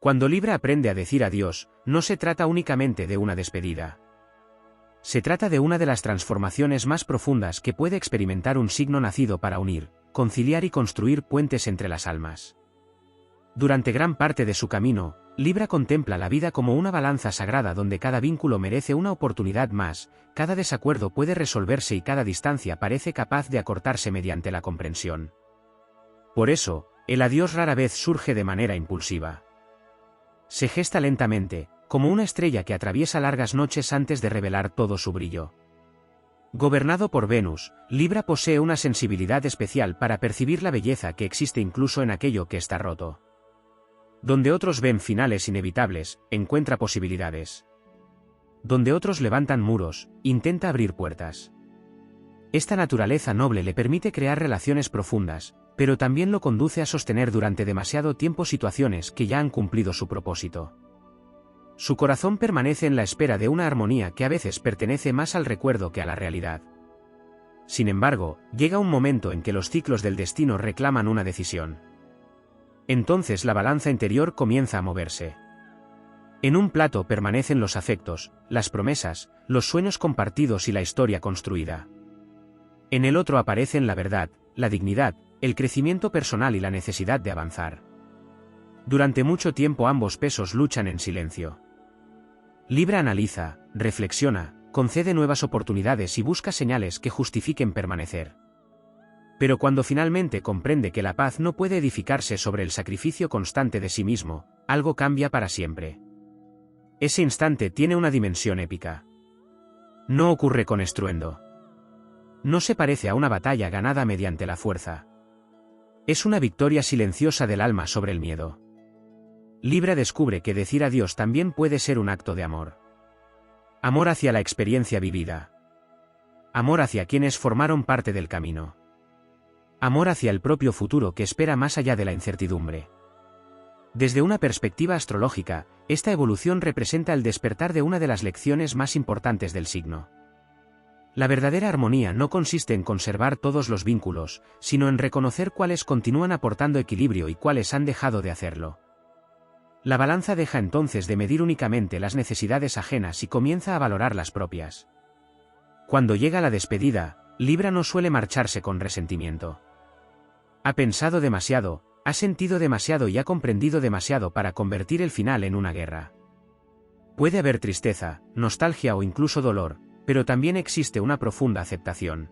Cuando Libra aprende a decir adiós, no se trata únicamente de una despedida. Se trata de una de las transformaciones más profundas que puede experimentar un signo nacido para unir, conciliar y construir puentes entre las almas. Durante gran parte de su camino, Libra contempla la vida como una balanza sagrada donde cada vínculo merece una oportunidad más, cada desacuerdo puede resolverse y cada distancia parece capaz de acortarse mediante la comprensión. Por eso, el adiós rara vez surge de manera impulsiva. Se gesta lentamente, como una estrella que atraviesa largas noches antes de revelar todo su brillo. Gobernado por Venus, Libra posee una sensibilidad especial para percibir la belleza que existe incluso en aquello que está roto. Donde otros ven finales inevitables, encuentra posibilidades. Donde otros levantan muros, intenta abrir puertas. Esta naturaleza noble le permite crear relaciones profundas, pero también lo conduce a sostener durante demasiado tiempo situaciones que ya han cumplido su propósito. Su corazón permanece en la espera de una armonía que a veces pertenece más al recuerdo que a la realidad. Sin embargo, llega un momento en que los ciclos del destino reclaman una decisión. Entonces la balanza interior comienza a moverse. En un plato permanecen los afectos, las promesas, los sueños compartidos y la historia construida. En el otro aparecen la verdad, la dignidad, el crecimiento personal y la necesidad de avanzar. Durante mucho tiempo ambos pesos luchan en silencio. Libra analiza, reflexiona, concede nuevas oportunidades y busca señales que justifiquen permanecer. Pero cuando finalmente comprende que la paz no puede edificarse sobre el sacrificio constante de sí mismo, algo cambia para siempre. Ese instante tiene una dimensión épica. No ocurre con estruendo. No se parece a una batalla ganada mediante la fuerza. Es una victoria silenciosa del alma sobre el miedo. Libra descubre que decir adiós también puede ser un acto de amor. Amor hacia la experiencia vivida. Amor hacia quienes formaron parte del camino. Amor hacia el propio futuro que espera más allá de la incertidumbre. Desde una perspectiva astrológica, esta evolución representa el despertar de una de las lecciones más importantes del signo. La verdadera armonía no consiste en conservar todos los vínculos, sino en reconocer cuáles continúan aportando equilibrio y cuáles han dejado de hacerlo. La balanza deja entonces de medir únicamente las necesidades ajenas y comienza a valorar las propias. Cuando llega la despedida, Libra no suele marcharse con resentimiento. Ha pensado demasiado, ha sentido demasiado y ha comprendido demasiado para convertir el final en una guerra. Puede haber tristeza, nostalgia o incluso dolor, pero también existe una profunda aceptación.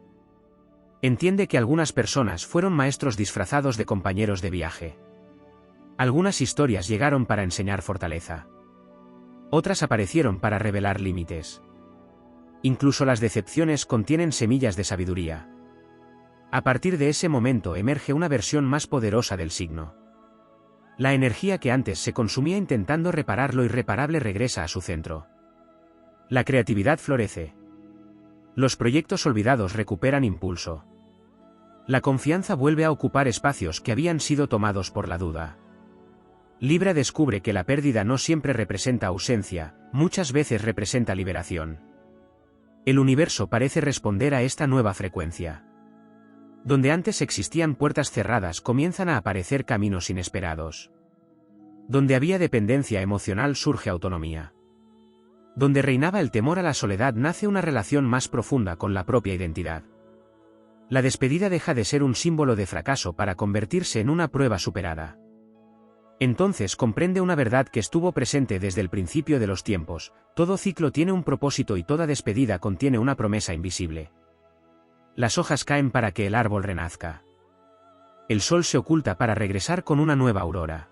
Entiende que algunas personas fueron maestros disfrazados de compañeros de viaje. Algunas historias llegaron para enseñar fortaleza. Otras aparecieron para revelar límites. Incluso las decepciones contienen semillas de sabiduría. A partir de ese momento emerge una versión más poderosa del signo. La energía que antes se consumía intentando reparar lo irreparable regresa a su centro. La creatividad florece. Los proyectos olvidados recuperan impulso. La confianza vuelve a ocupar espacios que habían sido tomados por la duda. Libra descubre que la pérdida no siempre representa ausencia, muchas veces representa liberación. El universo parece responder a esta nueva frecuencia. Donde antes existían puertas cerradas comienzan a aparecer caminos inesperados. Donde había dependencia emocional surge autonomía. Donde reinaba el temor a la soledad nace una relación más profunda con la propia identidad. La despedida deja de ser un símbolo de fracaso para convertirse en una prueba superada. Entonces comprende una verdad que estuvo presente desde el principio de los tiempos: todo ciclo tiene un propósito y toda despedida contiene una promesa invisible. Las hojas caen para que el árbol renazca. El sol se oculta para regresar con una nueva aurora.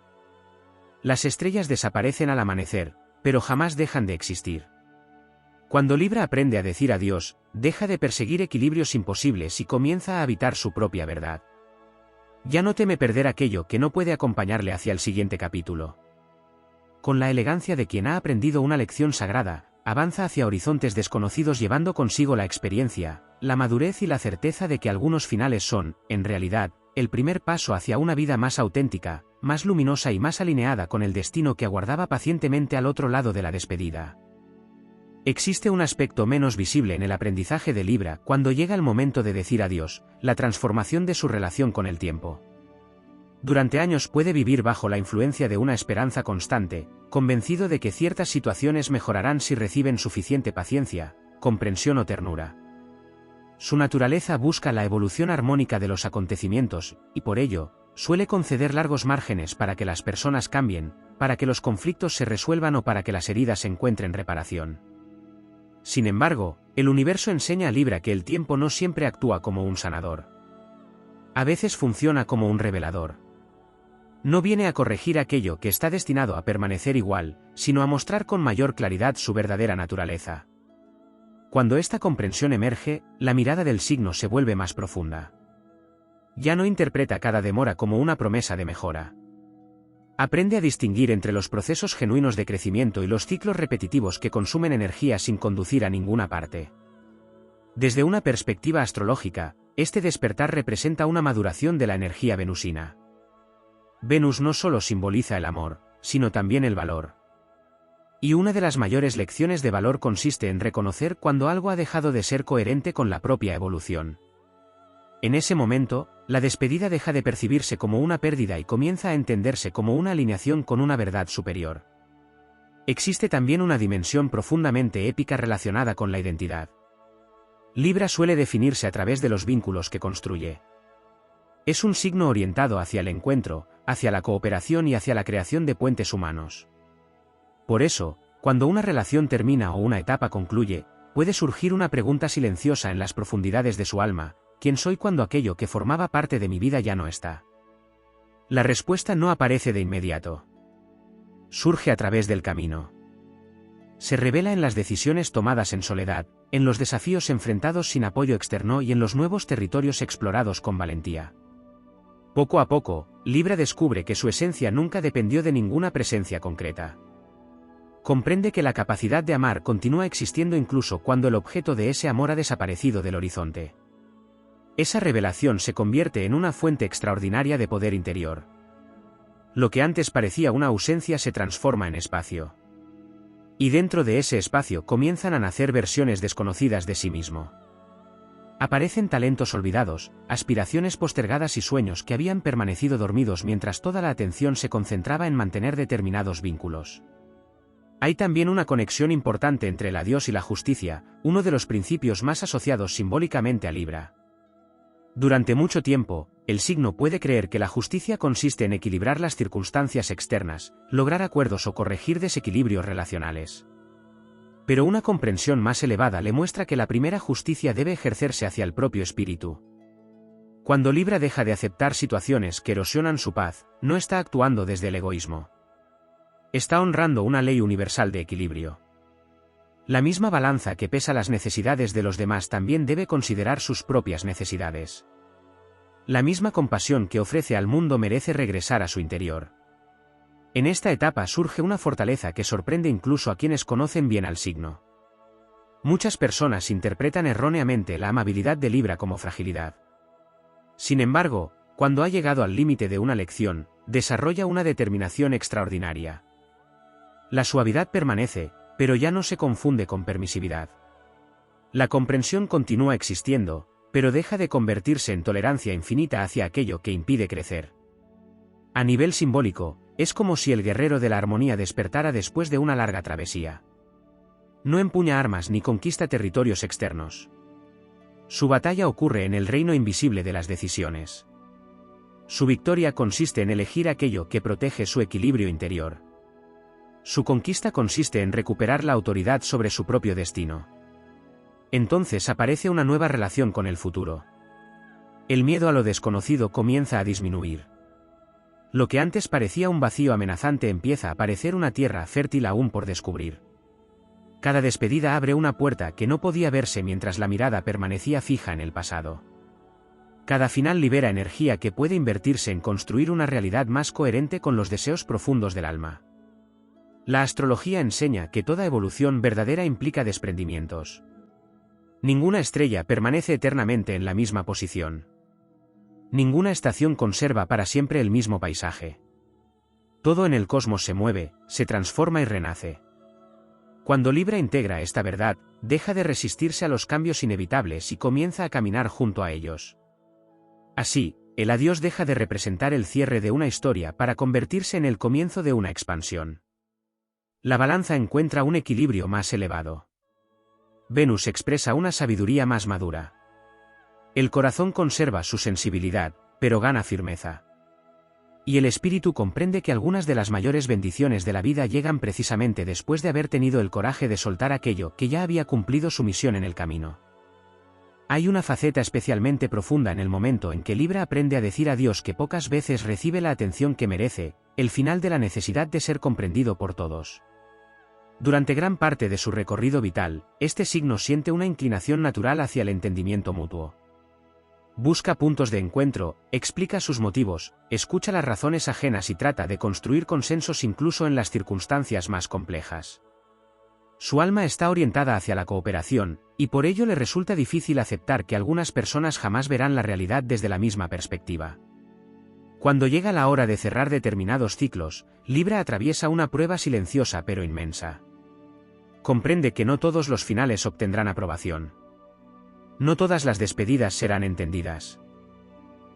Las estrellas desaparecen al amanecer, pero jamás dejan de existir. Cuando Libra aprende a decir adiós, deja de perseguir equilibrios imposibles y comienza a habitar su propia verdad. Ya no teme perder aquello que no puede acompañarle hacia el siguiente capítulo. Con la elegancia de quien ha aprendido una lección sagrada, avanza hacia horizontes desconocidos llevando consigo la experiencia, la madurez y la certeza de que algunos finales son, en realidad, el primer paso hacia una vida más auténtica, más luminosa y más alineada con el destino que aguardaba pacientemente al otro lado de la despedida. Existe un aspecto menos visible en el aprendizaje de Libra cuando llega el momento de decir adiós: la transformación de su relación con el tiempo. Durante años puede vivir bajo la influencia de una esperanza constante, convencido de que ciertas situaciones mejorarán si reciben suficiente paciencia, comprensión o ternura. Su naturaleza busca la evolución armónica de los acontecimientos, y por ello, suele conceder largos márgenes para que las personas cambien, para que los conflictos se resuelvan o para que las heridas encuentren reparación. Sin embargo, el universo enseña a Libra que el tiempo no siempre actúa como un sanador. A veces funciona como un revelador. No viene a corregir aquello que está destinado a permanecer igual, sino a mostrar con mayor claridad su verdadera naturaleza. Cuando esta comprensión emerge, la mirada del signo se vuelve más profunda. Ya no interpreta cada demora como una promesa de mejora. Aprende a distinguir entre los procesos genuinos de crecimiento y los ciclos repetitivos que consumen energía sin conducir a ninguna parte. Desde una perspectiva astrológica, este despertar representa una maduración de la energía venusina. Venus no solo simboliza el amor, sino también el valor. Y una de las mayores lecciones de valor consiste en reconocer cuando algo ha dejado de ser coherente con la propia evolución. En ese momento, la despedida deja de percibirse como una pérdida y comienza a entenderse como una alineación con una verdad superior. Existe también una dimensión profundamente épica relacionada con la identidad. Libra suele definirse a través de los vínculos que construye. Es un signo orientado hacia el encuentro, hacia la cooperación y hacia la creación de puentes humanos. Por eso, cuando una relación termina o una etapa concluye, puede surgir una pregunta silenciosa en las profundidades de su alma: ¿quién soy cuando aquello que formaba parte de mi vida ya no está? La respuesta no aparece de inmediato. Surge a través del camino. Se revela en las decisiones tomadas en soledad, en los desafíos enfrentados sin apoyo externo y en los nuevos territorios explorados con valentía. Poco a poco, Libra descubre que su esencia nunca dependió de ninguna presencia concreta. Comprende que la capacidad de amar continúa existiendo incluso cuando el objeto de ese amor ha desaparecido del horizonte. Esa revelación se convierte en una fuente extraordinaria de poder interior. Lo que antes parecía una ausencia se transforma en espacio. Y dentro de ese espacio comienzan a nacer versiones desconocidas de sí mismo. Aparecen talentos olvidados, aspiraciones postergadas y sueños que habían permanecido dormidos mientras toda la atención se concentraba en mantener determinados vínculos. Hay también una conexión importante entre el adiós y la justicia, uno de los principios más asociados simbólicamente a Libra. Durante mucho tiempo, el signo puede creer que la justicia consiste en equilibrar las circunstancias externas, lograr acuerdos o corregir desequilibrios relacionales. Pero una comprensión más elevada le muestra que la primera justicia debe ejercerse hacia el propio espíritu. Cuando Libra deja de aceptar situaciones que erosionan su paz, no está actuando desde el egoísmo. Está honrando una ley universal de equilibrio. La misma balanza que pesa las necesidades de los demás también debe considerar sus propias necesidades. La misma compasión que ofrece al mundo merece regresar a su interior. En esta etapa surge una fortaleza que sorprende incluso a quienes conocen bien al signo. Muchas personas interpretan erróneamente la amabilidad de Libra como fragilidad. Sin embargo, cuando ha llegado al límite de una lección, desarrolla una determinación extraordinaria. La suavidad permanece, pero ya no se confunde con permisividad. La comprensión continúa existiendo, pero deja de convertirse en tolerancia infinita hacia aquello que impide crecer. A nivel simbólico, es como si el guerrero de la armonía despertara después de una larga travesía. No empuña armas ni conquista territorios externos. Su batalla ocurre en el reino invisible de las decisiones. Su victoria consiste en elegir aquello que protege su equilibrio interior. Su conquista consiste en recuperar la autoridad sobre su propio destino. Entonces aparece una nueva relación con el futuro. El miedo a lo desconocido comienza a disminuir. Lo que antes parecía un vacío amenazante empieza a parecer una tierra fértil aún por descubrir. Cada despedida abre una puerta que no podía verse mientras la mirada permanecía fija en el pasado. Cada final libera energía que puede invertirse en construir una realidad más coherente con los deseos profundos del alma. La astrología enseña que toda evolución verdadera implica desprendimientos. Ninguna estrella permanece eternamente en la misma posición. Ninguna estación conserva para siempre el mismo paisaje. Todo en el cosmos se mueve, se transforma y renace. Cuando Libra integra esta verdad, deja de resistirse a los cambios inevitables y comienza a caminar junto a ellos. Así, el adiós deja de representar el cierre de una historia para convertirse en el comienzo de una expansión. La balanza encuentra un equilibrio más elevado. Venus expresa una sabiduría más madura. El corazón conserva su sensibilidad, pero gana firmeza. Y el espíritu comprende que algunas de las mayores bendiciones de la vida llegan precisamente después de haber tenido el coraje de soltar aquello que ya había cumplido su misión en el camino. Hay una faceta especialmente profunda en el momento en que Libra aprende a decir adiós que pocas veces recibe la atención que merece, el final de la necesidad de ser comprendido por todos. Durante gran parte de su recorrido vital, este signo siente una inclinación natural hacia el entendimiento mutuo. Busca puntos de encuentro, explica sus motivos, escucha las razones ajenas y trata de construir consensos incluso en las circunstancias más complejas. Su alma está orientada hacia la cooperación, y por ello le resulta difícil aceptar que algunas personas jamás verán la realidad desde la misma perspectiva. Cuando llega la hora de cerrar determinados ciclos, Libra atraviesa una prueba silenciosa pero inmensa. Comprende que no todos los finales obtendrán aprobación. No todas las despedidas serán entendidas.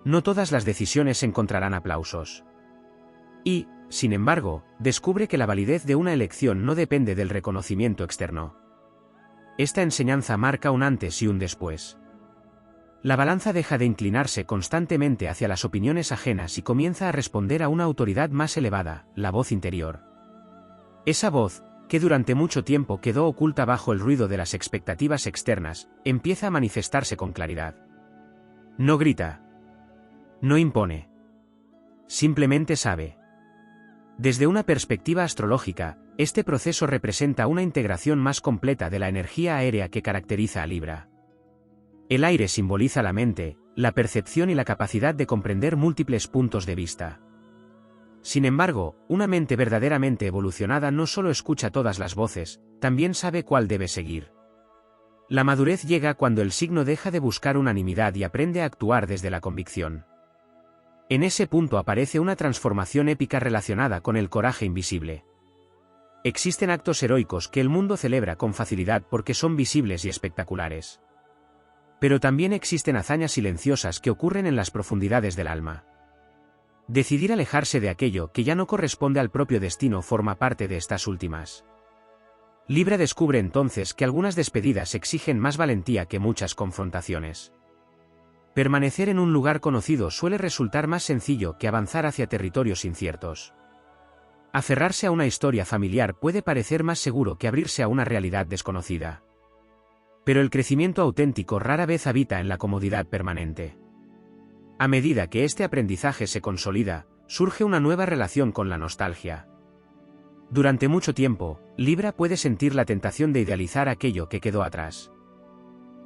No todas las decisiones encontrarán aplausos. Y, sin embargo, descubre que la validez de una elección no depende del reconocimiento externo. Esta enseñanza marca un antes y un después. La balanza deja de inclinarse constantemente hacia las opiniones ajenas y comienza a responder a una autoridad más elevada, la voz interior. Esa voz, que durante mucho tiempo quedó oculta bajo el ruido de las expectativas externas, empieza a manifestarse con claridad. No grita. No impone. Simplemente sabe. Desde una perspectiva astrológica, este proceso representa una integración más completa de la energía aérea que caracteriza a Libra. El aire simboliza la mente, la percepción y la capacidad de comprender múltiples puntos de vista. Sin embargo, una mente verdaderamente evolucionada no solo escucha todas las voces, también sabe cuál debe seguir. La madurez llega cuando el signo deja de buscar unanimidad y aprende a actuar desde la convicción. En ese punto aparece una transformación épica relacionada con el coraje invisible. Existen actos heroicos que el mundo celebra con facilidad porque son visibles y espectaculares. Pero también existen hazañas silenciosas que ocurren en las profundidades del alma. Decidir alejarse de aquello que ya no corresponde al propio destino forma parte de estas últimas. Libra descubre entonces que algunas despedidas exigen más valentía que muchas confrontaciones. Permanecer en un lugar conocido suele resultar más sencillo que avanzar hacia territorios inciertos. Aferrarse a una historia familiar puede parecer más seguro que abrirse a una realidad desconocida. Pero el crecimiento auténtico rara vez habita en la comodidad permanente. A medida que este aprendizaje se consolida, surge una nueva relación con la nostalgia. Durante mucho tiempo, Libra puede sentir la tentación de idealizar aquello que quedó atrás.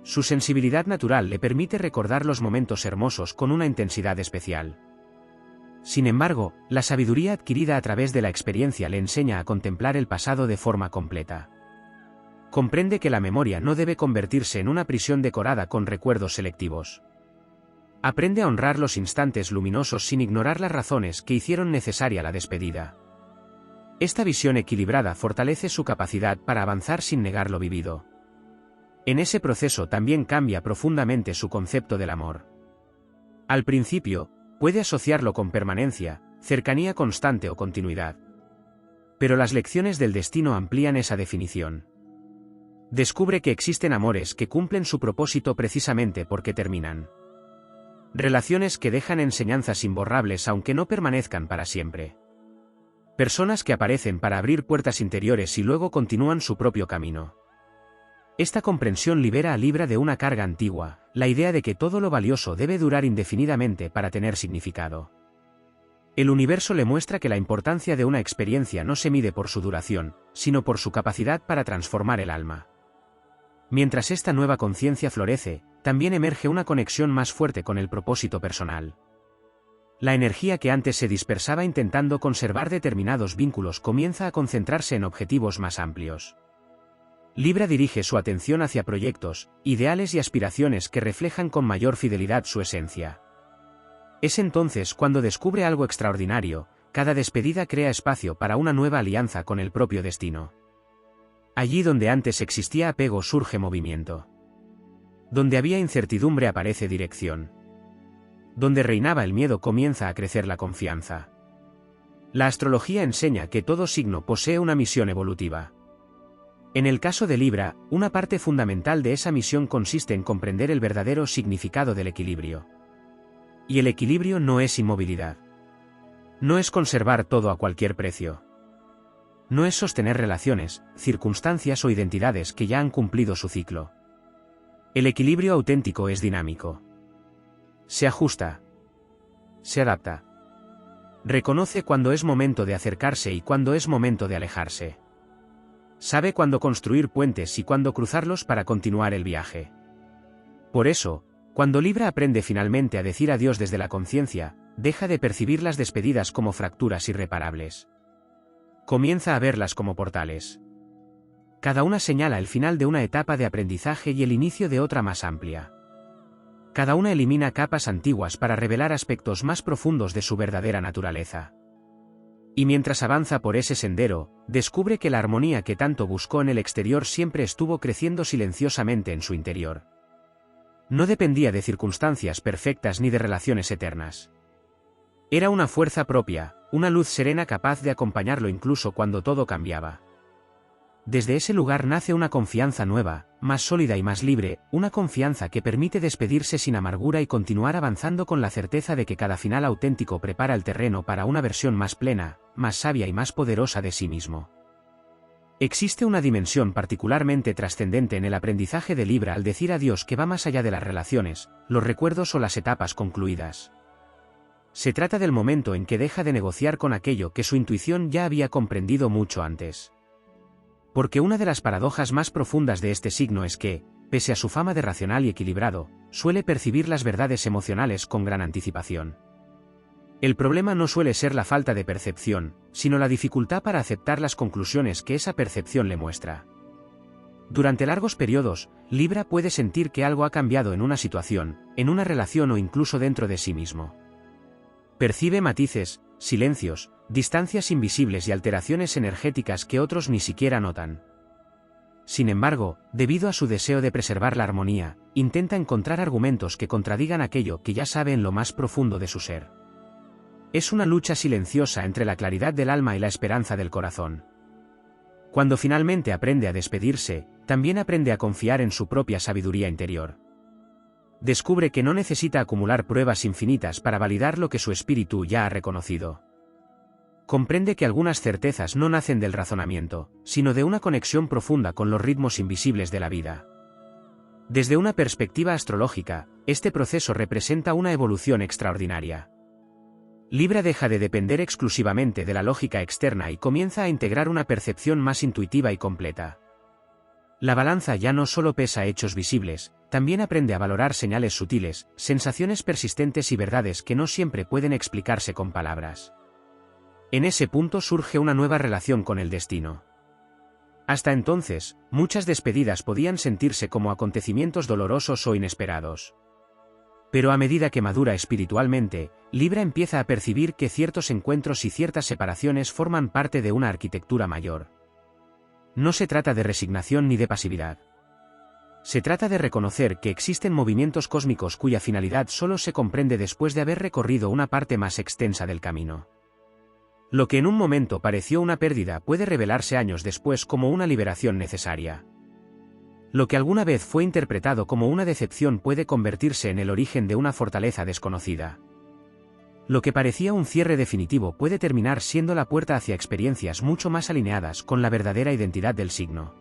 Su sensibilidad natural le permite recordar los momentos hermosos con una intensidad especial. Sin embargo, la sabiduría adquirida a través de la experiencia le enseña a contemplar el pasado de forma completa. Comprende que la memoria no debe convertirse en una prisión decorada con recuerdos selectivos. Aprende a honrar los instantes luminosos sin ignorar las razones que hicieron necesaria la despedida. Esta visión equilibrada fortalece su capacidad para avanzar sin negar lo vivido. En ese proceso también cambia profundamente su concepto del amor. Al principio, puede asociarlo con permanencia, cercanía constante o continuidad. Pero las lecciones del destino amplían esa definición. Descubre que existen amores que cumplen su propósito precisamente porque terminan. Relaciones que dejan enseñanzas imborrables aunque no permanezcan para siempre. Personas que aparecen para abrir puertas interiores y luego continúan su propio camino. Esta comprensión libera a Libra de una carga antigua, la idea de que todo lo valioso debe durar indefinidamente para tener significado. El universo le muestra que la importancia de una experiencia no se mide por su duración, sino por su capacidad para transformar el alma. Mientras esta nueva conciencia florece, también emerge una conexión más fuerte con el propósito personal. La energía que antes se dispersaba intentando conservar determinados vínculos comienza a concentrarse en objetivos más amplios. Libra dirige su atención hacia proyectos, ideales y aspiraciones que reflejan con mayor fidelidad su esencia. Es entonces cuando descubre algo extraordinario, cada despedida crea espacio para una nueva alianza con el propio destino. Allí donde antes existía apego surge movimiento. Donde había incertidumbre aparece dirección. Donde reinaba el miedo comienza a crecer la confianza. La astrología enseña que todo signo posee una misión evolutiva. En el caso de Libra, una parte fundamental de esa misión consiste en comprender el verdadero significado del equilibrio. Y el equilibrio no es inmovilidad. No es conservar todo a cualquier precio. No es sostener relaciones, circunstancias o identidades que ya han cumplido su ciclo. El equilibrio auténtico es dinámico. Se ajusta. Se adapta. Reconoce cuándo es momento de acercarse y cuándo es momento de alejarse. Sabe cuándo construir puentes y cuándo cruzarlos para continuar el viaje. Por eso, cuando Libra aprende finalmente a decir adiós desde la conciencia, deja de percibir las despedidas como fracturas irreparables. Comienza a verlas como portales. Cada una señala el final de una etapa de aprendizaje y el inicio de otra más amplia. Cada una elimina capas antiguas para revelar aspectos más profundos de su verdadera naturaleza. Y mientras avanza por ese sendero, descubre que la armonía que tanto buscó en el exterior siempre estuvo creciendo silenciosamente en su interior. No dependía de circunstancias perfectas ni de relaciones eternas. Era una fuerza propia, una luz serena capaz de acompañarlo incluso cuando todo cambiaba. Desde ese lugar nace una confianza nueva, más sólida y más libre, una confianza que permite despedirse sin amargura y continuar avanzando con la certeza de que cada final auténtico prepara el terreno para una versión más plena, más sabia y más poderosa de sí mismo. Existe una dimensión particularmente trascendente en el aprendizaje de Libra al decir adiós que va más allá de las relaciones, los recuerdos o las etapas concluidas. Se trata del momento en que deja de negociar con aquello que su intuición ya había comprendido mucho antes. Porque una de las paradojas más profundas de este signo es que, pese a su fama de racional y equilibrado, suele percibir las verdades emocionales con gran anticipación. El problema no suele ser la falta de percepción, sino la dificultad para aceptar las conclusiones que esa percepción le muestra. Durante largos periodos, Libra puede sentir que algo ha cambiado en una situación, en una relación o incluso dentro de sí mismo. Percibe matices, silencios, distancias invisibles y alteraciones energéticas que otros ni siquiera notan. Sin embargo, debido a su deseo de preservar la armonía, intenta encontrar argumentos que contradigan aquello que ya sabe en lo más profundo de su ser. Es una lucha silenciosa entre la claridad del alma y la esperanza del corazón. Cuando finalmente aprende a despedirse, también aprende a confiar en su propia sabiduría interior. Descubre que no necesita acumular pruebas infinitas para validar lo que su espíritu ya ha reconocido. Comprende que algunas certezas no nacen del razonamiento, sino de una conexión profunda con los ritmos invisibles de la vida. Desde una perspectiva astrológica, este proceso representa una evolución extraordinaria. Libra deja de depender exclusivamente de la lógica externa y comienza a integrar una percepción más intuitiva y completa. La balanza ya no solo pesa hechos visibles, también aprende a valorar señales sutiles, sensaciones persistentes y verdades que no siempre pueden explicarse con palabras. En ese punto surge una nueva relación con el destino. Hasta entonces, muchas despedidas podían sentirse como acontecimientos dolorosos o inesperados. Pero a medida que madura espiritualmente, Libra empieza a percibir que ciertos encuentros y ciertas separaciones forman parte de una arquitectura mayor. No se trata de resignación ni de pasividad. Se trata de reconocer que existen movimientos cósmicos cuya finalidad solo se comprende después de haber recorrido una parte más extensa del camino. Lo que en un momento pareció una pérdida puede revelarse años después como una liberación necesaria. Lo que alguna vez fue interpretado como una decepción puede convertirse en el origen de una fortaleza desconocida. Lo que parecía un cierre definitivo puede terminar siendo la puerta hacia experiencias mucho más alineadas con la verdadera identidad del signo.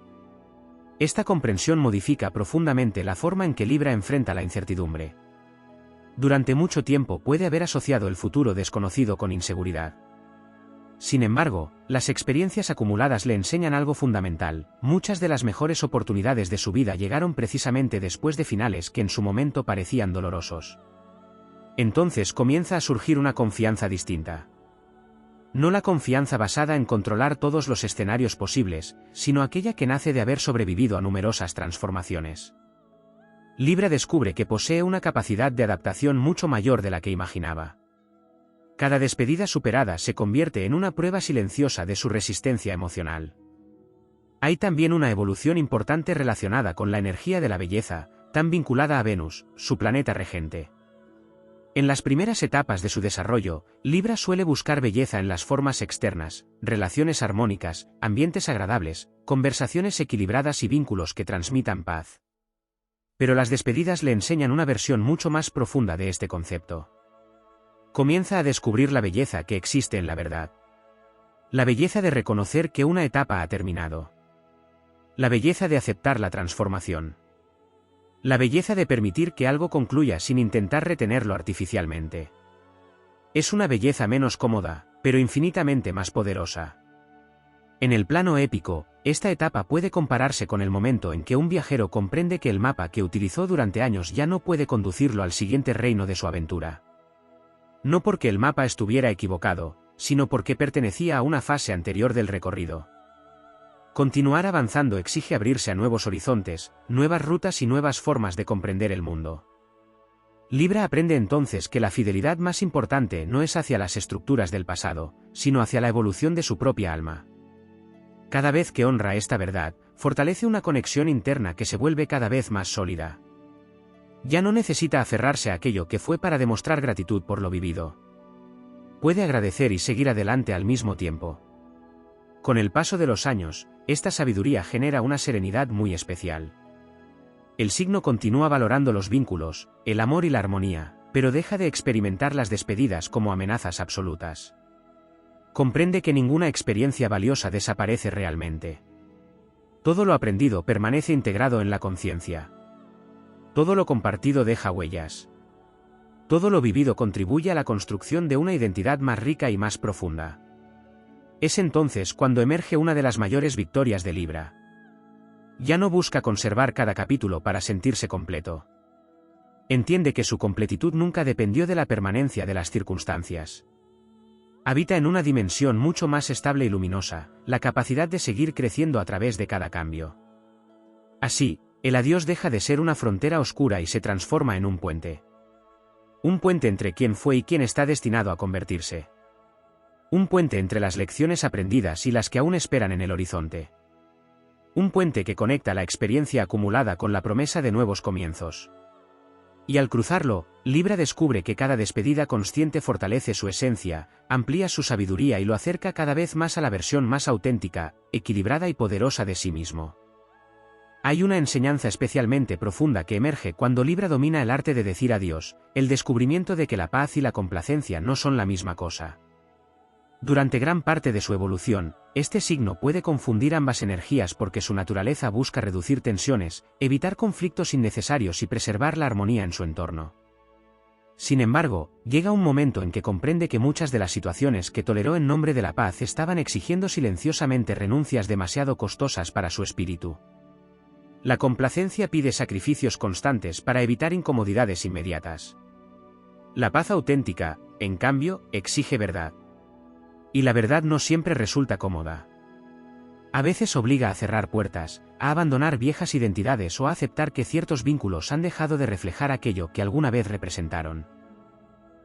Esta comprensión modifica profundamente la forma en que Libra enfrenta la incertidumbre. Durante mucho tiempo puede haber asociado el futuro desconocido con inseguridad. Sin embargo, las experiencias acumuladas le enseñan algo fundamental: muchas de las mejores oportunidades de su vida llegaron precisamente después de finales que en su momento parecían dolorosos. Entonces comienza a surgir una confianza distinta. No la confianza basada en controlar todos los escenarios posibles, sino aquella que nace de haber sobrevivido a numerosas transformaciones. Libra descubre que posee una capacidad de adaptación mucho mayor de la que imaginaba. Cada despedida superada se convierte en una prueba silenciosa de su resistencia emocional. Hay también una evolución importante relacionada con la energía de la belleza, tan vinculada a Venus, su planeta regente. En las primeras etapas de su desarrollo, Libra suele buscar belleza en las formas externas, relaciones armónicas, ambientes agradables, conversaciones equilibradas y vínculos que transmitan paz. Pero las despedidas le enseñan una versión mucho más profunda de este concepto. Comienza a descubrir la belleza que existe en la verdad. La belleza de reconocer que una etapa ha terminado. La belleza de aceptar la transformación. La belleza de permitir que algo concluya sin intentar retenerlo artificialmente. Es una belleza menos cómoda, pero infinitamente más poderosa. En el plano épico, esta etapa puede compararse con el momento en que un viajero comprende que el mapa que utilizó durante años ya no puede conducirlo al siguiente reino de su aventura. No porque el mapa estuviera equivocado, sino porque pertenecía a una fase anterior del recorrido. Continuar avanzando exige abrirse a nuevos horizontes, nuevas rutas y nuevas formas de comprender el mundo. Libra aprende entonces que la fidelidad más importante no es hacia las estructuras del pasado, sino hacia la evolución de su propia alma. Cada vez que honra esta verdad, fortalece una conexión interna que se vuelve cada vez más sólida. Ya no necesita aferrarse a aquello que fue para demostrar gratitud por lo vivido. Puede agradecer y seguir adelante al mismo tiempo. Con el paso de los años, esta sabiduría genera una serenidad muy especial. El signo continúa valorando los vínculos, el amor y la armonía, pero deja de experimentar las despedidas como amenazas absolutas. Comprende que ninguna experiencia valiosa desaparece realmente. Todo lo aprendido permanece integrado en la conciencia. Todo lo compartido deja huellas. Todo lo vivido contribuye a la construcción de una identidad más rica y más profunda. Es entonces cuando emerge una de las mayores victorias de Libra. Ya no busca conservar cada capítulo para sentirse completo. Entiende que su completitud nunca dependió de la permanencia de las circunstancias. Habita en una dimensión mucho más estable y luminosa, la capacidad de seguir creciendo a través de cada cambio. Así, el adiós deja de ser una frontera oscura y se transforma en un puente. Un puente entre quien fue y quien está destinado a convertirse. Un puente entre las lecciones aprendidas y las que aún esperan en el horizonte. Un puente que conecta la experiencia acumulada con la promesa de nuevos comienzos. Y al cruzarlo, Libra descubre que cada despedida consciente fortalece su esencia, amplía su sabiduría y lo acerca cada vez más a la versión más auténtica, equilibrada y poderosa de sí mismo. Hay una enseñanza especialmente profunda que emerge cuando Libra domina el arte de decir adiós, el descubrimiento de que la paz y la complacencia no son la misma cosa. Durante gran parte de su evolución, este signo puede confundir ambas energías porque su naturaleza busca reducir tensiones, evitar conflictos innecesarios y preservar la armonía en su entorno. Sin embargo, llega un momento en que comprende que muchas de las situaciones que toleró en nombre de la paz estaban exigiendo silenciosamente renuncias demasiado costosas para su espíritu. La complacencia pide sacrificios constantes para evitar incomodidades inmediatas. La paz auténtica, en cambio, exige verdad. Y la verdad no siempre resulta cómoda. A veces obliga a cerrar puertas, a abandonar viejas identidades o a aceptar que ciertos vínculos han dejado de reflejar aquello que alguna vez representaron.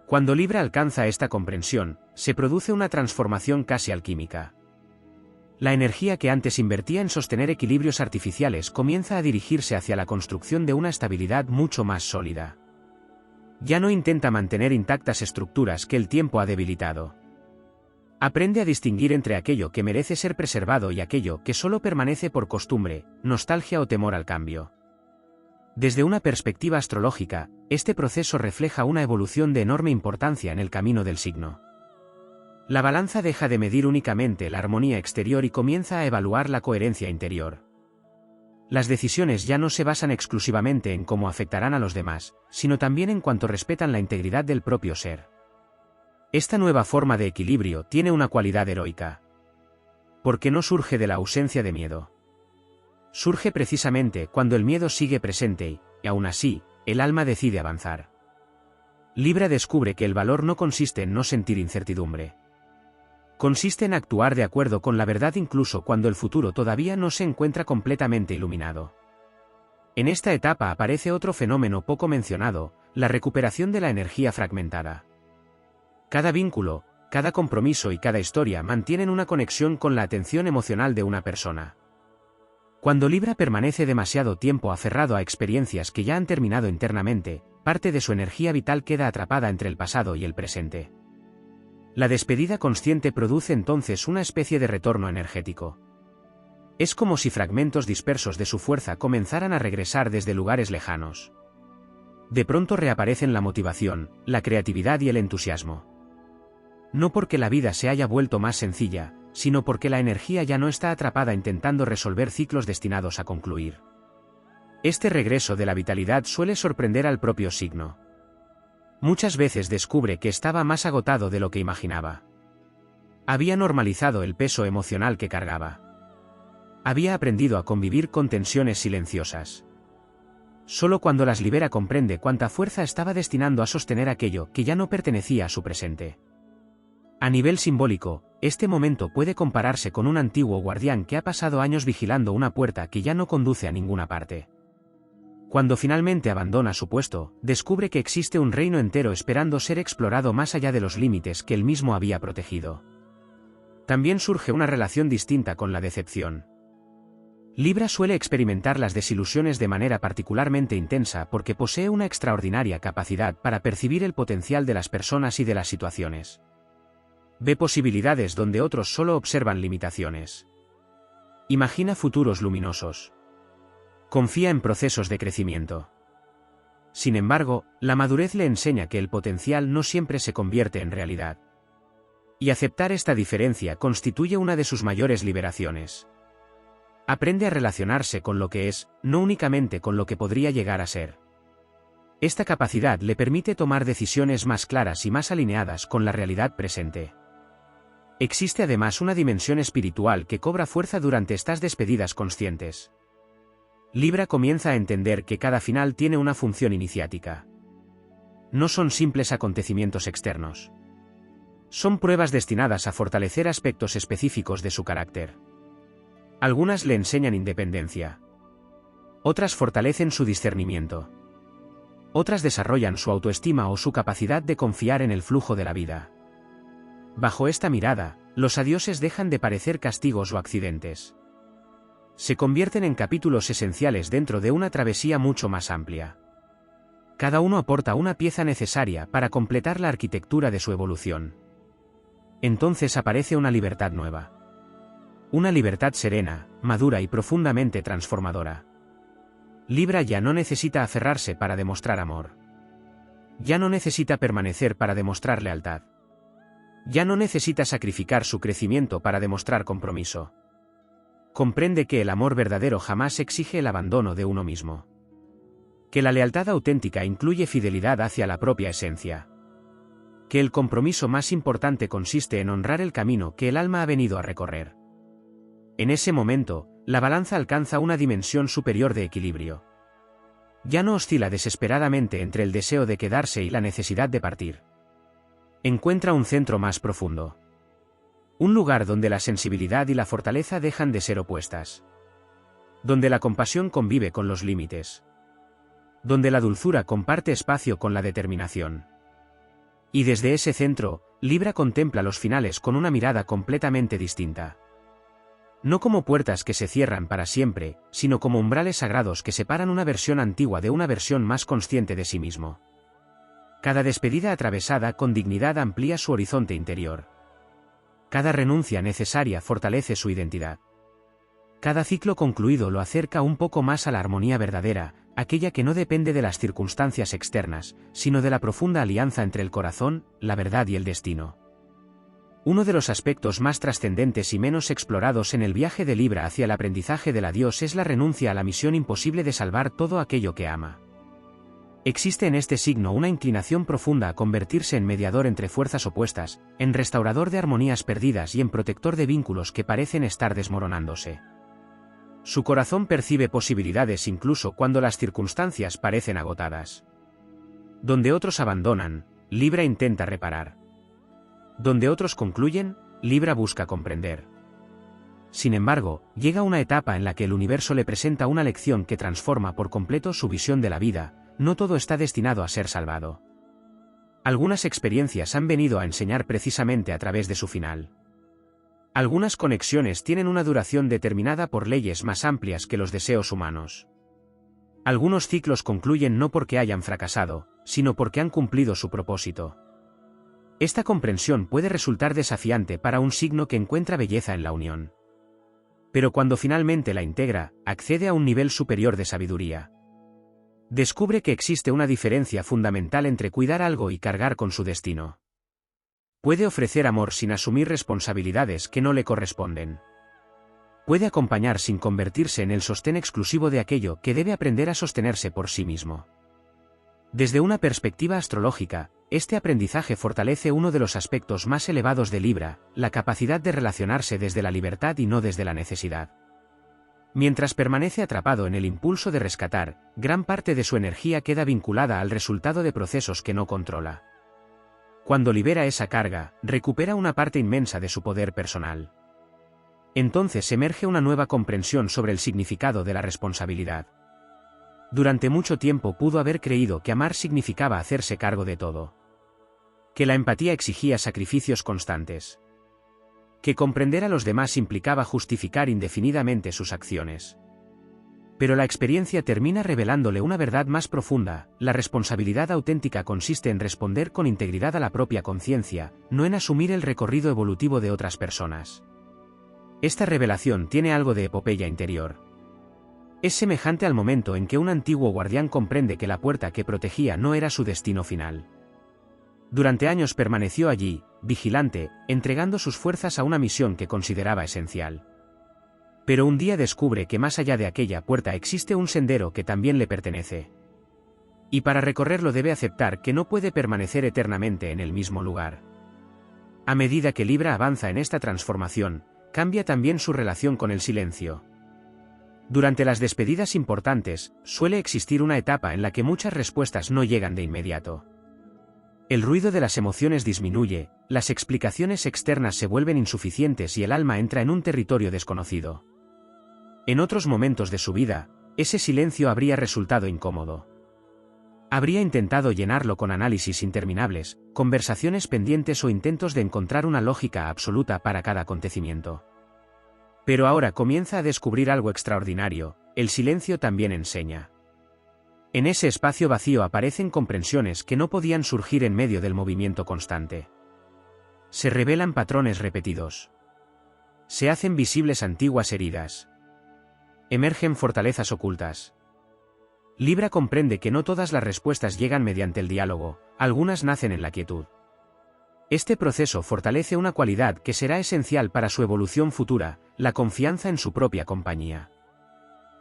Cuando Libra alcanza esta comprensión, se produce una transformación casi alquímica. La energía que antes invertía en sostener equilibrios artificiales comienza a dirigirse hacia la construcción de una estabilidad mucho más sólida. Ya no intenta mantener intactas estructuras que el tiempo ha debilitado. Aprende a distinguir entre aquello que merece ser preservado y aquello que solo permanece por costumbre, nostalgia o temor al cambio. Desde una perspectiva astrológica, este proceso refleja una evolución de enorme importancia en el camino del signo. La balanza deja de medir únicamente la armonía exterior y comienza a evaluar la coherencia interior. Las decisiones ya no se basan exclusivamente en cómo afectarán a los demás, sino también en cuanto respetan la integridad del propio ser. Esta nueva forma de equilibrio tiene una cualidad heroica. Porque no surge de la ausencia de miedo. Surge precisamente cuando el miedo sigue presente y, aún así, el alma decide avanzar. Libra descubre que el valor no consiste en no sentir incertidumbre. Consiste en actuar de acuerdo con la verdad incluso cuando el futuro todavía no se encuentra completamente iluminado. En esta etapa aparece otro fenómeno poco mencionado, la recuperación de la energía fragmentada. Cada vínculo, cada compromiso y cada historia mantienen una conexión con la atención emocional de una persona. Cuando Libra permanece demasiado tiempo aferrado a experiencias que ya han terminado internamente, parte de su energía vital queda atrapada entre el pasado y el presente. La despedida consciente produce entonces una especie de retorno energético. Es como si fragmentos dispersos de su fuerza comenzaran a regresar desde lugares lejanos. De pronto reaparecen la motivación, la creatividad y el entusiasmo. No porque la vida se haya vuelto más sencilla, sino porque la energía ya no está atrapada intentando resolver ciclos destinados a concluir. Este regreso de la vitalidad suele sorprender al propio signo. Muchas veces descubre que estaba más agotado de lo que imaginaba. Había normalizado el peso emocional que cargaba. Había aprendido a convivir con tensiones silenciosas. Solo cuando las libera comprende cuánta fuerza estaba destinando a sostener aquello que ya no pertenecía a su presente. A nivel simbólico, este momento puede compararse con un antiguo guardián que ha pasado años vigilando una puerta que ya no conduce a ninguna parte. Cuando finalmente abandona su puesto, descubre que existe un reino entero esperando ser explorado más allá de los límites que él mismo había protegido. También surge una relación distinta con la decepción. Libra suele experimentar las desilusiones de manera particularmente intensa porque posee una extraordinaria capacidad para percibir el potencial de las personas y de las situaciones. Ve posibilidades donde otros solo observan limitaciones. Imagina futuros luminosos. Confía en procesos de crecimiento. Sin embargo, la madurez le enseña que el potencial no siempre se convierte en realidad. Y aceptar esta diferencia constituye una de sus mayores liberaciones. Aprende a relacionarse con lo que es, no únicamente con lo que podría llegar a ser. Esta capacidad le permite tomar decisiones más claras y más alineadas con la realidad presente. Existe además una dimensión espiritual que cobra fuerza durante estas despedidas conscientes. Libra comienza a entender que cada final tiene una función iniciática. No son simples acontecimientos externos. Son pruebas destinadas a fortalecer aspectos específicos de su carácter. Algunas le enseñan independencia. Otras fortalecen su discernimiento. Otras desarrollan su autoestima o su capacidad de confiar en el flujo de la vida. Bajo esta mirada, los adioses dejan de parecer castigos o accidentes. Se convierten en capítulos esenciales dentro de una travesía mucho más amplia. Cada uno aporta una pieza necesaria para completar la arquitectura de su evolución. Entonces aparece una libertad nueva. Una libertad serena, madura y profundamente transformadora. Libra ya no necesita aferrarse para demostrar amor. Ya no necesita permanecer para demostrar lealtad. Ya no necesita sacrificar su crecimiento para demostrar compromiso. Comprende que el amor verdadero jamás exige el abandono de uno mismo. Que la lealtad auténtica incluye fidelidad hacia la propia esencia. Que el compromiso más importante consiste en honrar el camino que el alma ha venido a recorrer. En ese momento, la balanza alcanza una dimensión superior de equilibrio. Ya no oscila desesperadamente entre el deseo de quedarse y la necesidad de partir. Encuentra un centro más profundo. Un lugar donde la sensibilidad y la fortaleza dejan de ser opuestas. Donde la compasión convive con los límites. Donde la dulzura comparte espacio con la determinación. Y desde ese centro, Libra contempla los finales con una mirada completamente distinta. No como puertas que se cierran para siempre, sino como umbrales sagrados que separan una versión antigua de una versión más consciente de sí mismo. Cada despedida atravesada con dignidad amplía su horizonte interior. Cada renuncia necesaria fortalece su identidad. Cada ciclo concluido lo acerca un poco más a la armonía verdadera, aquella que no depende de las circunstancias externas, sino de la profunda alianza entre el corazón, la verdad y el destino. Uno de los aspectos más trascendentes y menos explorados en el viaje de Libra hacia el aprendizaje del adiós es la renuncia a la misión imposible de salvar todo aquello que ama. Existe en este signo una inclinación profunda a convertirse en mediador entre fuerzas opuestas, en restaurador de armonías perdidas y en protector de vínculos que parecen estar desmoronándose. Su corazón percibe posibilidades incluso cuando las circunstancias parecen agotadas. Donde otros abandonan, Libra intenta reparar. Donde otros concluyen, Libra busca comprender. Sin embargo, llega una etapa en la que el universo le presenta una lección que transforma por completo su visión de la vida. No todo está destinado a ser salvado. Algunas experiencias han venido a enseñar precisamente a través de su final. Algunas conexiones tienen una duración determinada por leyes más amplias que los deseos humanos. Algunos ciclos concluyen no porque hayan fracasado, sino porque han cumplido su propósito. Esta comprensión puede resultar desafiante para un signo que encuentra belleza en la unión. Pero cuando finalmente la integra, accede a un nivel superior de sabiduría. Descubre que existe una diferencia fundamental entre cuidar algo y cargar con su destino. Puede ofrecer amor sin asumir responsabilidades que no le corresponden. Puede acompañar sin convertirse en el sostén exclusivo de aquello que debe aprender a sostenerse por sí mismo. Desde una perspectiva astrológica, este aprendizaje fortalece uno de los aspectos más elevados de Libra, la capacidad de relacionarse desde la libertad y no desde la necesidad. Mientras permanece atrapado en el impulso de rescatar, gran parte de su energía queda vinculada al resultado de procesos que no controla. Cuando libera esa carga, recupera una parte inmensa de su poder personal. Entonces emerge una nueva comprensión sobre el significado de la responsabilidad. Durante mucho tiempo pudo haber creído que amar significaba hacerse cargo de todo. Que la empatía exigía sacrificios constantes. Que comprender a los demás implicaba justificar indefinidamente sus acciones. Pero la experiencia termina revelándole una verdad más profunda: la responsabilidad auténtica consiste en responder con integridad a la propia conciencia, no en asumir el recorrido evolutivo de otras personas. Esta revelación tiene algo de epopeya interior. Es semejante al momento en que un antiguo guardián comprende que la puerta que protegía no era su destino final. Durante años permaneció allí, vigilante, entregando sus fuerzas a una misión que consideraba esencial. Pero un día descubre que más allá de aquella puerta existe un sendero que también le pertenece. Y para recorrerlo debe aceptar que no puede permanecer eternamente en el mismo lugar. A medida que Libra avanza en esta transformación, cambia también su relación con el silencio. Durante las despedidas importantes, suele existir una etapa en la que muchas respuestas no llegan de inmediato. El ruido de las emociones disminuye, las explicaciones externas se vuelven insuficientes y el alma entra en un territorio desconocido. En otros momentos de su vida, ese silencio habría resultado incómodo. Habría intentado llenarlo con análisis interminables, conversaciones pendientes o intentos de encontrar una lógica absoluta para cada acontecimiento. Pero ahora comienza a descubrir algo extraordinario: el silencio también enseña. En ese espacio vacío aparecen comprensiones que no podían surgir en medio del movimiento constante. Se revelan patrones repetidos. Se hacen visibles antiguas heridas. Emergen fortalezas ocultas. Libra comprende que no todas las respuestas llegan mediante el diálogo, algunas nacen en la quietud. Este proceso fortalece una cualidad que será esencial para su evolución futura: la confianza en su propia compañía.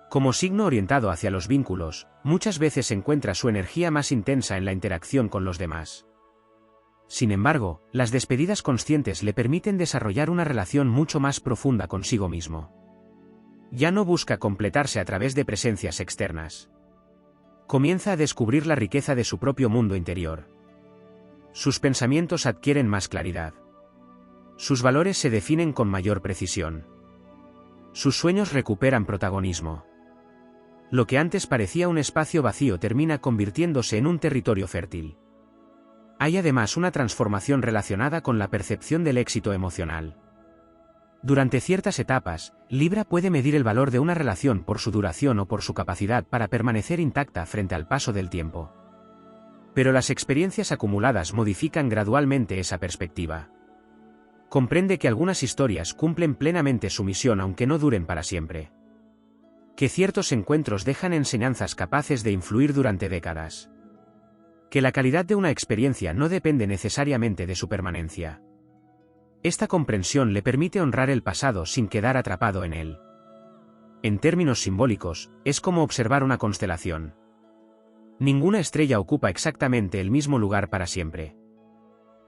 Como signo orientado hacia los vínculos, muchas veces encuentra su energía más intensa en la interacción con los demás. Sin embargo, las despedidas conscientes le permiten desarrollar una relación mucho más profunda consigo mismo. Ya no busca completarse a través de presencias externas. Comienza a descubrir la riqueza de su propio mundo interior. Sus pensamientos adquieren más claridad. Sus valores se definen con mayor precisión. Sus sueños recuperan protagonismo. Lo que antes parecía un espacio vacío termina convirtiéndose en un territorio fértil. Hay además una transformación relacionada con la percepción del éxito emocional. Durante ciertas etapas, Libra puede medir el valor de una relación por su duración o por su capacidad para permanecer intacta frente al paso del tiempo. Pero las experiencias acumuladas modifican gradualmente esa perspectiva. Comprende que algunas historias cumplen plenamente su misión aunque no duren para siempre. Que ciertos encuentros dejan enseñanzas capaces de influir durante décadas. Que la calidad de una experiencia no depende necesariamente de su permanencia. Esta comprensión le permite honrar el pasado sin quedar atrapado en él. En términos simbólicos, es como observar una constelación. Ninguna estrella ocupa exactamente el mismo lugar para siempre.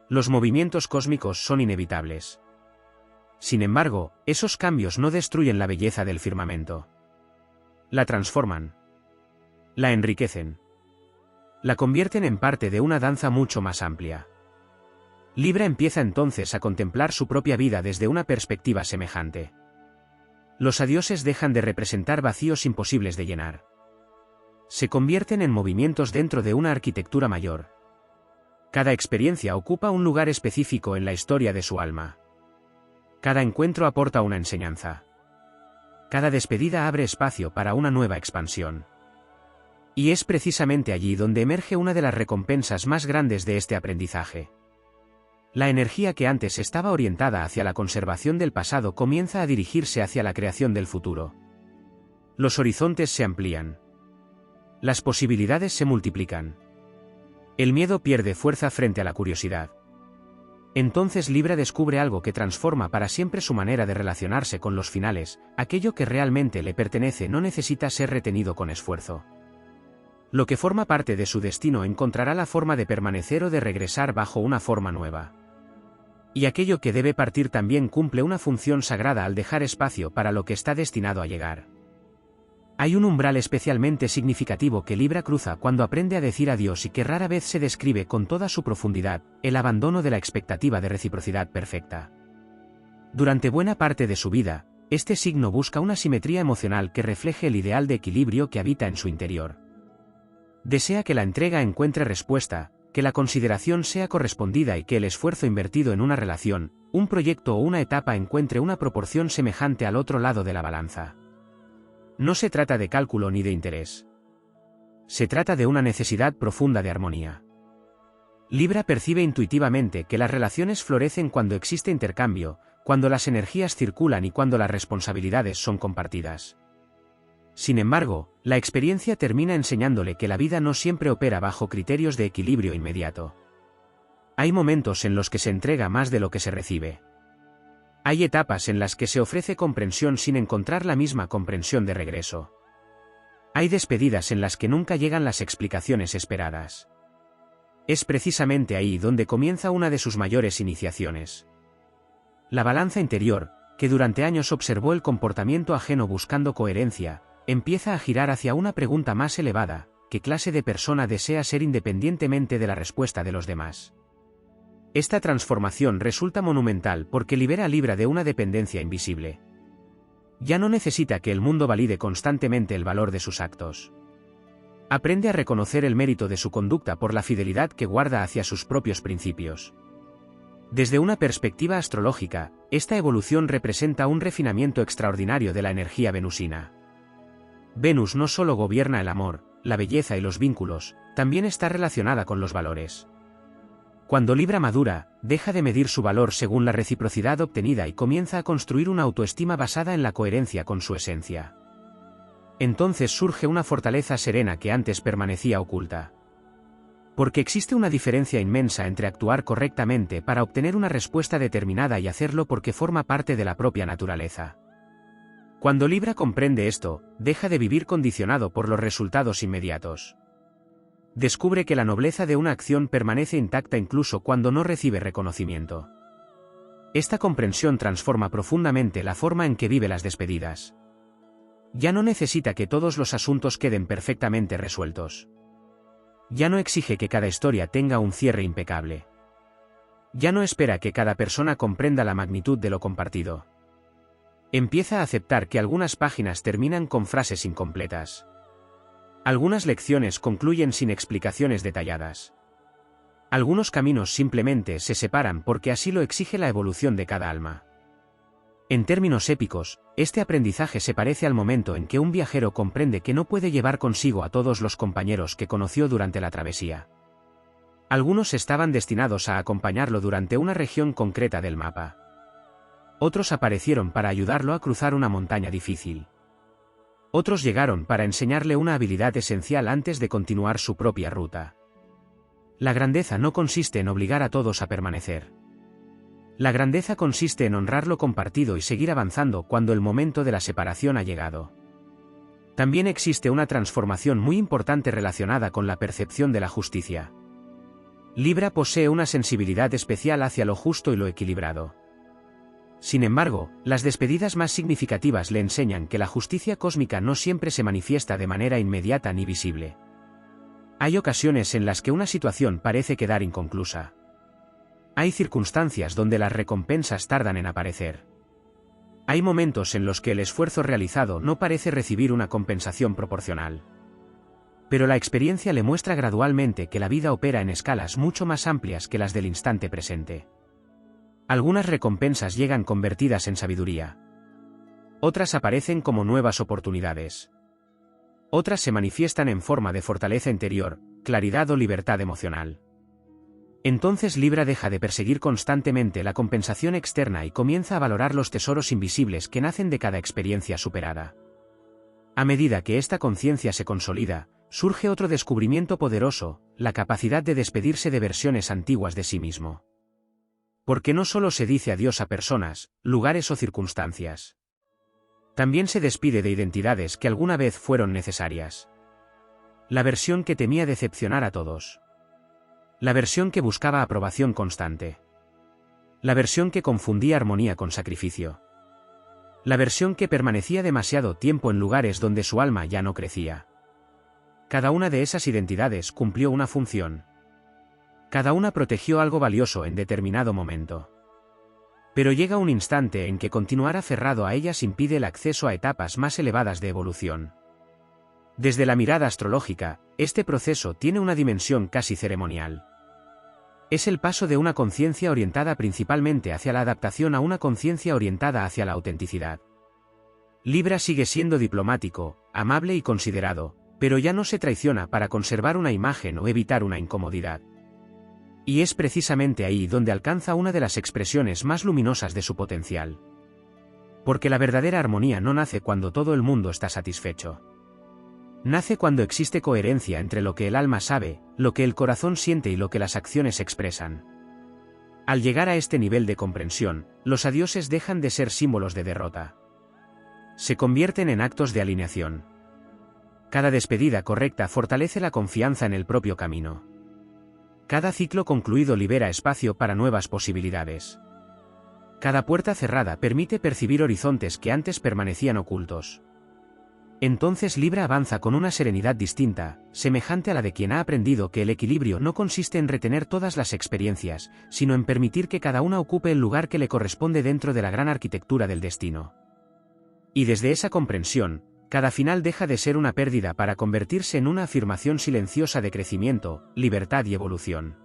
Los movimientos cósmicos son inevitables. Sin embargo, esos cambios no destruyen la belleza del firmamento. La transforman. La enriquecen. La convierten en parte de una danza mucho más amplia. Libra empieza entonces a contemplar su propia vida desde una perspectiva semejante. Los adioses dejan de representar vacíos imposibles de llenar. Se convierten en movimientos dentro de una arquitectura mayor. Cada experiencia ocupa un lugar específico en la historia de su alma. Cada encuentro aporta una enseñanza. Cada despedida abre espacio para una nueva expansión. Y es precisamente allí donde emerge una de las recompensas más grandes de este aprendizaje. La energía que antes estaba orientada hacia la conservación del pasado comienza a dirigirse hacia la creación del futuro. Los horizontes se amplían. Las posibilidades se multiplican. El miedo pierde fuerza frente a la curiosidad. Entonces Libra descubre algo que transforma para siempre su manera de relacionarse con los finales. Aquello que realmente le pertenece no necesita ser retenido con esfuerzo. Lo que forma parte de su destino encontrará la forma de permanecer o de regresar bajo una forma nueva. Y aquello que debe partir también cumple una función sagrada al dejar espacio para lo que está destinado a llegar. Hay un umbral especialmente significativo que Libra cruza cuando aprende a decir adiós y que rara vez se describe con toda su profundidad: el abandono de la expectativa de reciprocidad perfecta. Durante buena parte de su vida, este signo busca una simetría emocional que refleje el ideal de equilibrio que habita en su interior. Desea que la entrega encuentre respuesta, que la consideración sea correspondida y que el esfuerzo invertido en una relación, un proyecto o una etapa encuentre una proporción semejante al otro lado de la balanza. No se trata de cálculo ni de interés. Se trata de una necesidad profunda de armonía. Libra percibe intuitivamente que las relaciones florecen cuando existe intercambio, cuando las energías circulan y cuando las responsabilidades son compartidas. Sin embargo, la experiencia termina enseñándole que la vida no siempre opera bajo criterios de equilibrio inmediato. Hay momentos en los que se entrega más de lo que se recibe. Hay etapas en las que se ofrece comprensión sin encontrar la misma comprensión de regreso. Hay despedidas en las que nunca llegan las explicaciones esperadas. Es precisamente ahí donde comienza una de sus mayores iniciaciones. La balanza interior, que durante años observó el comportamiento ajeno buscando coherencia, empieza a girar hacia una pregunta más elevada: ¿qué clase de persona desea ser independientemente de la respuesta de los demás? Esta transformación resulta monumental porque libera a Libra de una dependencia invisible. Ya no necesita que el mundo valide constantemente el valor de sus actos. Aprende a reconocer el mérito de su conducta por la fidelidad que guarda hacia sus propios principios. Desde una perspectiva astrológica, esta evolución representa un refinamiento extraordinario de la energía venusina. Venus no solo gobierna el amor, la belleza y los vínculos, también está relacionada con los valores. Cuando Libra madura, deja de medir su valor según la reciprocidad obtenida y comienza a construir una autoestima basada en la coherencia con su esencia. Entonces surge una fortaleza serena que antes permanecía oculta. Porque existe una diferencia inmensa entre actuar correctamente para obtener una respuesta determinada y hacerlo porque forma parte de la propia naturaleza. Cuando Libra comprende esto, deja de vivir condicionado por los resultados inmediatos. Descubre que la nobleza de una acción permanece intacta incluso cuando no recibe reconocimiento. Esta comprensión transforma profundamente la forma en que vive las despedidas. Ya no necesita que todos los asuntos queden perfectamente resueltos. Ya no exige que cada historia tenga un cierre impecable. Ya no espera que cada persona comprenda la magnitud de lo compartido. Empieza a aceptar que algunas páginas terminan con frases incompletas. Algunas lecciones concluyen sin explicaciones detalladas. Algunos caminos simplemente se separan porque así lo exige la evolución de cada alma. En términos épicos, este aprendizaje se parece al momento en que un viajero comprende que no puede llevar consigo a todos los compañeros que conoció durante la travesía. Algunos estaban destinados a acompañarlo durante una región concreta del mapa. Otros aparecieron para ayudarlo a cruzar una montaña difícil. Otros llegaron para enseñarle una habilidad esencial antes de continuar su propia ruta. La grandeza no consiste en obligar a todos a permanecer. La grandeza consiste en honrar lo compartido y seguir avanzando cuando el momento de la separación ha llegado. También existe una transformación muy importante relacionada con la percepción de la justicia. Libra posee una sensibilidad especial hacia lo justo y lo equilibrado. Sin embargo, las despedidas más significativas le enseñan que la justicia cósmica no siempre se manifiesta de manera inmediata ni visible. Hay ocasiones en las que una situación parece quedar inconclusa. Hay circunstancias donde las recompensas tardan en aparecer. Hay momentos en los que el esfuerzo realizado no parece recibir una compensación proporcional. Pero la experiencia le muestra gradualmente que la vida opera en escalas mucho más amplias que las del instante presente. Algunas recompensas llegan convertidas en sabiduría. Otras aparecen como nuevas oportunidades. Otras se manifiestan en forma de fortaleza interior, claridad o libertad emocional. Entonces Libra deja de perseguir constantemente la compensación externa y comienza a valorar los tesoros invisibles que nacen de cada experiencia superada. A medida que esta conciencia se consolida, surge otro descubrimiento poderoso, la capacidad de despedirse de versiones antiguas de sí mismo. Porque no solo se dice adiós a personas, lugares o circunstancias. También se despide de identidades que alguna vez fueron necesarias. La versión que temía decepcionar a todos. La versión que buscaba aprobación constante. La versión que confundía armonía con sacrificio. La versión que permanecía demasiado tiempo en lugares donde su alma ya no crecía. Cada una de esas identidades cumplió una función. Cada una protegió algo valioso en determinado momento. Pero llega un instante en que continuar aferrado a ellas impide el acceso a etapas más elevadas de evolución. Desde la mirada astrológica, este proceso tiene una dimensión casi ceremonial. Es el paso de una conciencia orientada principalmente hacia la adaptación a una conciencia orientada hacia la autenticidad. Libra sigue siendo diplomático, amable y considerado, pero ya no se traiciona para conservar una imagen o evitar una incomodidad. Y es precisamente ahí donde alcanza una de las expresiones más luminosas de su potencial. Porque la verdadera armonía no nace cuando todo el mundo está satisfecho. Nace cuando existe coherencia entre lo que el alma sabe, lo que el corazón siente y lo que las acciones expresan. Al llegar a este nivel de comprensión, los adioses dejan de ser símbolos de derrota. Se convierten en actos de alineación. Cada despedida correcta fortalece la confianza en el propio camino. Cada ciclo concluido libera espacio para nuevas posibilidades. Cada puerta cerrada permite percibir horizontes que antes permanecían ocultos. Entonces Libra avanza con una serenidad distinta, semejante a la de quien ha aprendido que el equilibrio no consiste en retener todas las experiencias, sino en permitir que cada una ocupe el lugar que le corresponde dentro de la gran arquitectura del destino. Y desde esa comprensión, cada final deja de ser una pérdida para convertirse en una afirmación silenciosa de crecimiento, libertad y evolución.